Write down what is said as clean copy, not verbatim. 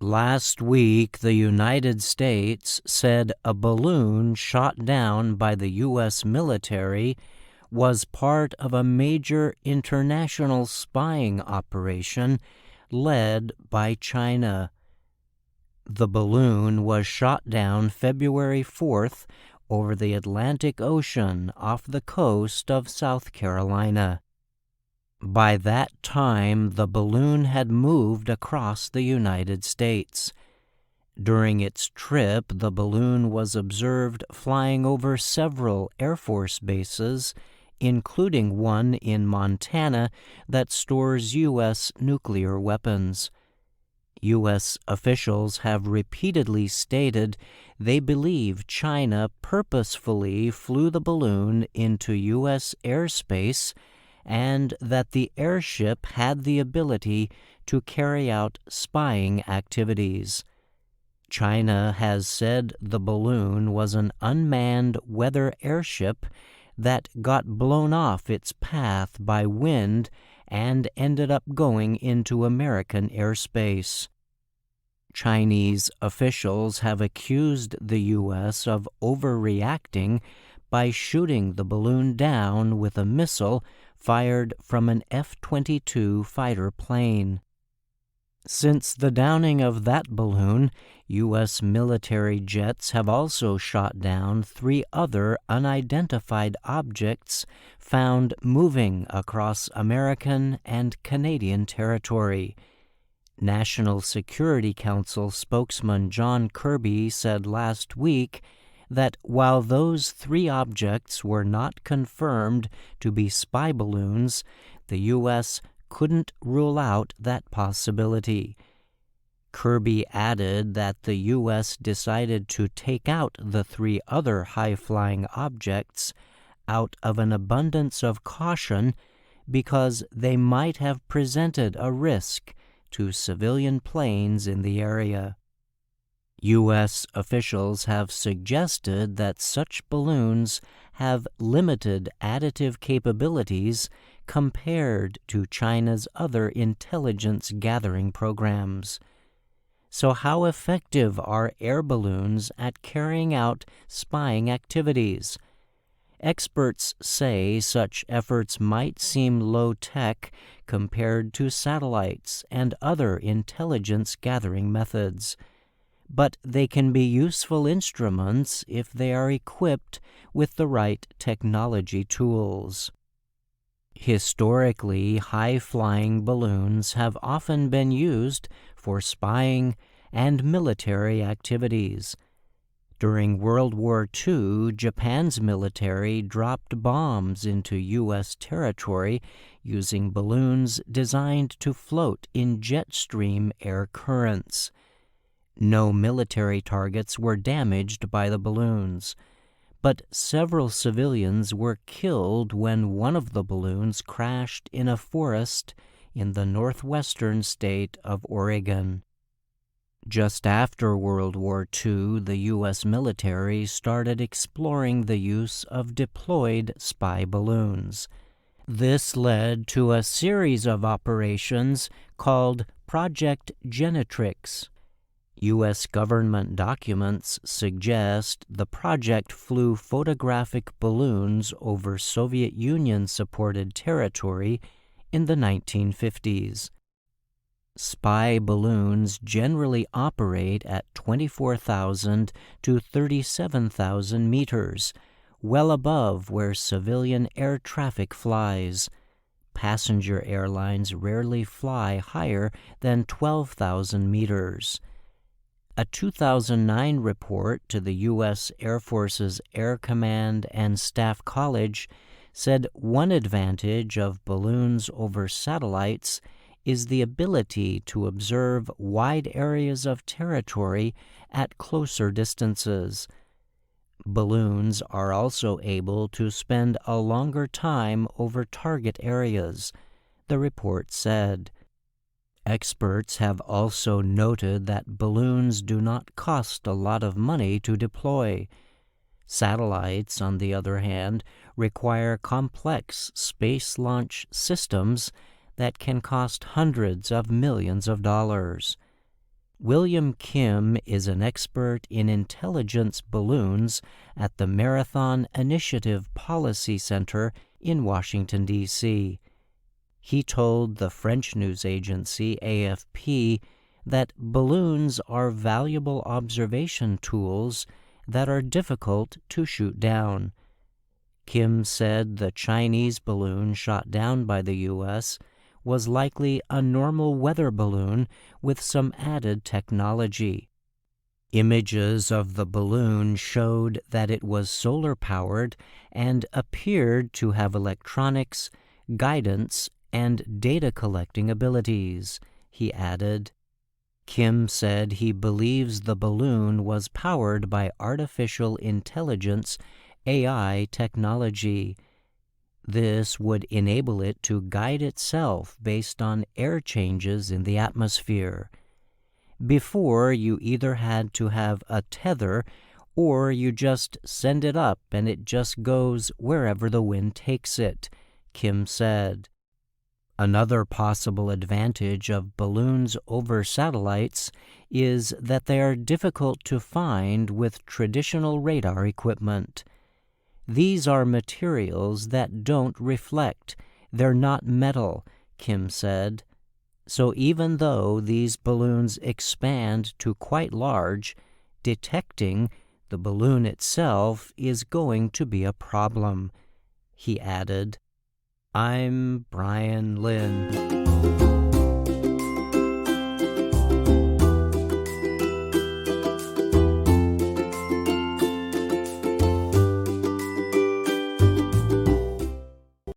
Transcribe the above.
Last week, the United States said a balloon shot down by the U.S. military was part of a major international spying operation led by China. The balloon was shot down February 4th over the Atlantic Ocean off the coast of South Carolina. By that time, the balloon had moved across the United States. During its trip, the balloon was observed flying over several Air Force bases, including one in Montana that stores U.S. nuclear weapons. U.S. officials have repeatedly stated they believe China purposefully flew the balloon into U.S. airspace and that the airship had the ability to carry out spying activities. China has said the balloon was an unmanned weather airship that got blown off its path by wind and ended up going into American airspace. Chinese officials have accused the U.S. of overreacting by shooting the balloon down with a missile fired from an F-22 fighter plane. Since the downing of that balloon, U.S. military jets have also shot down 3 other unidentified objects found moving across American and Canadian territory. National Security Council spokesman John Kirby said last week that while those 3 objects were not confirmed to be spy balloons, the U.S. couldn't rule out that possibility. Kirby added that the U.S. decided to take out the 3 other high-flying objects out of an abundance of caution because they might have presented a risk to civilian planes in the area. U.S. officials have suggested that such balloons have limited additive capabilities compared to China's other intelligence-gathering programs. So how effective are air balloons at carrying out spying activities? Experts say such efforts might seem low-tech compared to satellites and other intelligence-gathering methods, but they can be useful instruments if they are equipped with the right technology tools. Historically, high-flying balloons have often been used for spying and military activities. During World War II, Japan's military dropped bombs into U.S. territory using balloons designed to float in jet stream air currents. No military targets were damaged by the balloons, but several civilians were killed when one of the balloons crashed in a forest in the northwestern state of Oregon. Just after World War II, the U.S. military started exploring the use of deployed spy balloons. This led to a series of operations called Project Genetrix. U.S. government documents suggest the project flew photographic balloons over Soviet Union-supported territory in the 1950s. Spy balloons generally operate at 24,000 to 37,000 meters, well above where civilian air traffic flies. Passenger airlines rarely fly higher than 12,000 meters. A 2009 report to the U.S. Air Force's Air Command and Staff College said one advantage of balloons over satellites is the ability to observe wide areas of territory at closer distances. Balloons are also able to spend a longer time over target areas, the report said. Experts have also noted that balloons do not cost a lot of money to deploy. Satellites, on the other hand, require complex space launch systems that can cost hundreds of millions of dollars. William Kim is an expert in intelligence balloons at the Marathon Initiative Policy Center in Washington, D.C. He told the French news agency AFP that balloons are valuable observation tools that are difficult to shoot down. Kim said the Chinese balloon shot down by the U.S. was likely a normal weather balloon with some added technology. Images of the balloon showed that it was solar-powered and appeared to have electronics, guidance, and data-collecting abilities, he added. Kim said he believes the balloon was powered by artificial intelligence AI technology. This would enable it to guide itself based on air changes in the atmosphere. Before, you either had to have a tether or you just send it up and it just goes wherever the wind takes it, Kim said. Another possible advantage of balloons over satellites is that they are difficult to find with traditional radar equipment. These are materials that don't reflect. They're not metal, Kim said. So even though these balloons expand to quite large, detecting the balloon itself is going to be a problem, he added. I'm Brian Lynn.